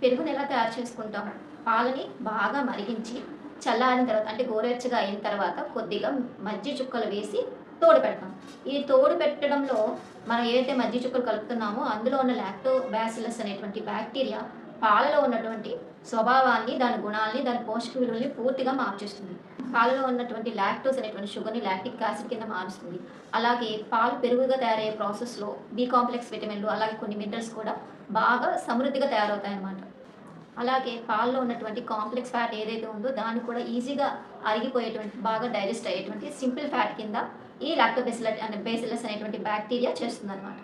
పెరుగుని ఎలా తయారు చేసుకుంటాం? పాలని బాగా మరిగించి, చల్లారిన తర్వాత అంటే గోరువెచ్చగా అయిన తర్వాత కొద్దిగా మజ్జిగ చుక్కలు వేసి తోడు పెడతాం. ఈ తోడు పెట్టడంలో మనం ఏదైతే మజ్జిగ చుక్కలు కలుపుతున్నామో అందులో ఉన్న లాక్టోబాసిల్లస్ అనేటువంటి బ్యాక్టీరియా పాలలో ఉన్నటువంటి స్వభావాన్ని, దాని గుణాల్ని, దాని పోషక విలువల్ని పూర్తిగా మార్చేస్తుంది. పాలలో ఉన్నటువంటి లాక్టోస్ అనేటువంటి షుగర్‌ని లాక్టిక్ యాసిడ్ కింద మారుస్తుంది. అలాగే పాలు పెరుగుగా తయారయ్యే ప్రాసెస్‌లో బి కాంప్లెక్స్ విటమిన్‌లు అలాగే కొన్ని మినరల్స్ కూడా బాగా సమృద్ధిగా తయారవుతాయన్నమాట. అలాగే పాలలో ఉన్నటువంటి కాంప్లెక్స్ ఫ్యాట్ ఏదైతే ఉందో దాన్ని కూడా ఈజీగా అరిగిపోయేటువంటి బాగా డైజెస్ట్ అయ్యేటువంటి సింపుల్ ఫ్యాట్ కింద ఈ బేసిల్లస్ అనేటువంటి బ్యాక్టీరియా చేస్తుందన్నమాట.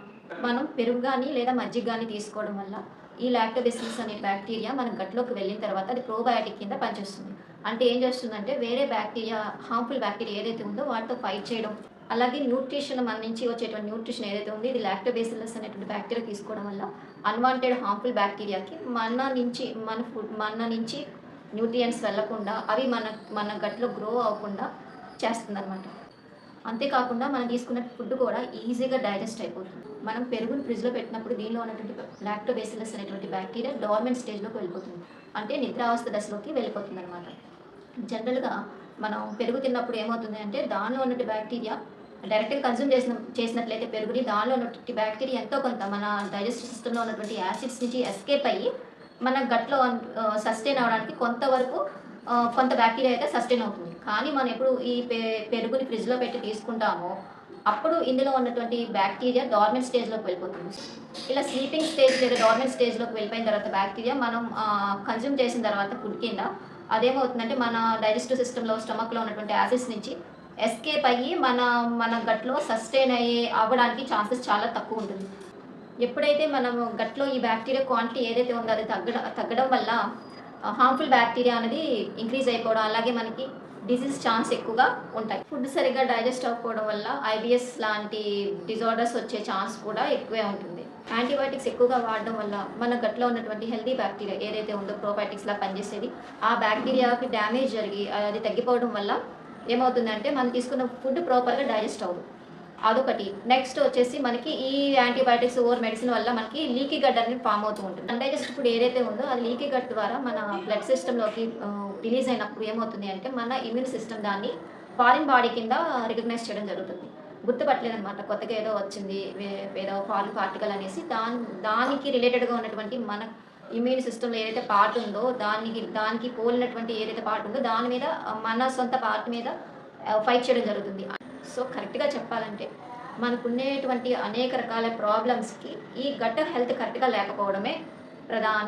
మనం పెరుగు గానీ లేదా మజ్జిగ గానీ తీసుకోవడం వల్ల ఈ లాక్టోబెసిల్లస్ అనే బ్యాక్టీరియా మన గట్లోకి వెళ్ళిన తర్వాత అది ప్రోబయాటిక్ కింద పనిచేస్తుంది. అంటే ఏం చేస్తుందంటే వేరే బ్యాక్టీరియా హార్మ్‌ఫుల్ బ్యాక్టీరియా ఏదైతే ఉందో వాటితో ఫైట్ చేయడం, అలాగే మన నుంచి వచ్చేటువంటి న్యూట్రిషన్ ఏదైతే ఉందో ఇది లాక్టోబెసిల్లస్ అనేటువంటి బ్యాక్టీరియా తీసుకోవడం వల్ల అన్‌వాంటెడ్ హార్మ్‌ఫుల్ బ్యాక్టీరియాకి మన నుంచి న్యూట్రియంట్స్ వెళ్ళకుండా అవి మన గట్‌లో గ్రో అవ్వకుండా చేస్తుందన్నమాట. అంతేకాకుండా మనం తీసుకున్న ఫుడ్ కూడా ఈజీగా డైజెస్ట్ అయిపోతుంది. మనం పెరుగుని ఫ్రిడ్జ్‌లో పెట్టినప్పుడు దీనిలో ఉన్నటువంటి లాక్టోబెసిల్లస్ అనేటువంటి బ్యాక్టీరియా డార్మెంట్ స్టేజ్‌లోకి వెళ్ళిపోతుంది. అంటే నిద్రావస్థ దశలోకి వెళ్ళిపోతుందన్నమాట. జనరల్‌గా మనం పెరుగు తిన్నప్పుడు ఏమవుతుంది అంటే దానిలో ఉన్నటువంటి బ్యాక్టీరియా డైరెక్ట్‌గా కన్జ్యూమ్ చేసినట్లయితే పెరుగుని దానిలో ఉన్నటువంటి బ్యాక్టీరియా ఎంతో కొంత మన డైజెస్టివ్ సిస్టమ్‌లో ఉన్నటువంటి యాసిడ్స్ నుంచి ఎస్కేప్ అయ్యి మన గట్‌లో సస్టైన్ అవ్వడానికి కొంతవరకు కొంత బ్యాక్టీరియా అయితే సస్టైన్ అవుతుంది. కానీ మనం ఎప్పుడు ఈ పెరుగుని ఫ్రిడ్జ్‌లో పెట్టి తీసుకుంటామో అప్పుడు ఇందులో ఉన్నటువంటి బ్యాక్టీరియా డార్మెంట్ స్టేజ్‌లోకి వెళ్ళిపోతుంది. ఇలా స్లీపింగ్ స్టేజ్ లేదా డార్మెంట్ స్టేజ్‌లోకి వెళ్ళిపోయిన తర్వాత బ్యాక్టీరియా మనం కన్జ్యూమ్ చేసిన తర్వాత ఫుడ్ కింద అదేమవుతుందంటే మన డైజెస్టివ్ సిస్టమ్‌లో స్టమక్‌లో ఉన్నటువంటి యాసిడ్స్ నుంచి ఎస్కేప్ అయ్యి మన గట్‌లో సస్టైన్ అవ్వడానికి ఛాన్సెస్ చాలా తక్కువ ఉంటుంది. ఎప్పుడైతే మనము గట్‌లో ఈ బ్యాక్టీరియా క్వాంటిటీ ఏదైతే ఉందో అది తగ్గడం వల్ల హార్మ్‌ఫుల్ బ్యాక్టీరియా అనేది ఇంక్రీజ్ అయిపోవడం, అలాగే మనకి డిసీజ్ ఛాన్స్ ఎక్కువగా ఉంటాయి. ఫుడ్ సరిగ్గా డైజెస్ట్ అవ్వకపోవడం వల్ల ఐబిఎస్ లాంటి డిజార్డర్స్ వచ్చే ఛాన్స్ కూడా ఎక్కువే ఉంటుంది. యాంటీబయాటిక్స్ ఎక్కువగా వాడడం వల్ల మన గట్లో ఉన్నటువంటి హెల్తీ బ్యాక్టీరియా ఏదైతే ఉందో ప్రోబయాటిక్స్‌లా పనిచేసేది ఆ బ్యాక్టీరియాకి డ్యామేజ్ జరిగి అది తగ్గిపోవడం వల్ల ఏమవుతుందంటే మనం తీసుకున్న ఫుడ్ ప్రాపర్‌గా డైజెస్ట్ అవ్వదు. అదొకటి. నెక్స్ట్ వచ్చేసి మనకి ఈ యాంటీబయాటిక్స్ ఓవర్ మెడిసిన్ వల్ల మనకి లీకీ గట్ అనేది ఫామ్ అవుతూ ఉంటుంది. అన్‌డైజెస్టెడ్ ఫుడ్ ఏదైతే ఉందో అది లీకీ గట్ ద్వారా మన బ్లడ్ సిస్టమ్‌లోకి రిలీజ్ అయినప్పుడు ఏమవుతుంది అంటే మన ఇమ్యూన్ సిస్టమ్ దాన్ని ఫారిన్ బాడీ కింద రికగ్నైజ్ చేయడం జరుగుతుంది. గుర్తుపట్టలేదనమాట. కొత్తగా ఏదో వచ్చింది ఏదో ఫారిన్ పార్టికల్ అనేసి దానికి రిలేటెడ్‌గా ఉన్నటువంటి మన ఇమ్యూన్ సిస్టమ్‌లో ఏదైతే పార్ట్ ఉందో దానికి పోలినటువంటి ఏదైతే పార్ట్ ఉందో దాని మీద మన సొంత పార్ట్ మీద ఫైట్ చేయడం జరుగుతుంది. సో కరెక్ట్‌గా చెప్పాలంటే మనకున్నేటువంటి అనేక రకాల ప్రాబ్లమ్స్‌కి ఈ గట్ హెల్త్ కరెక్ట్‌గా లేకపోవడమే ప్రధాన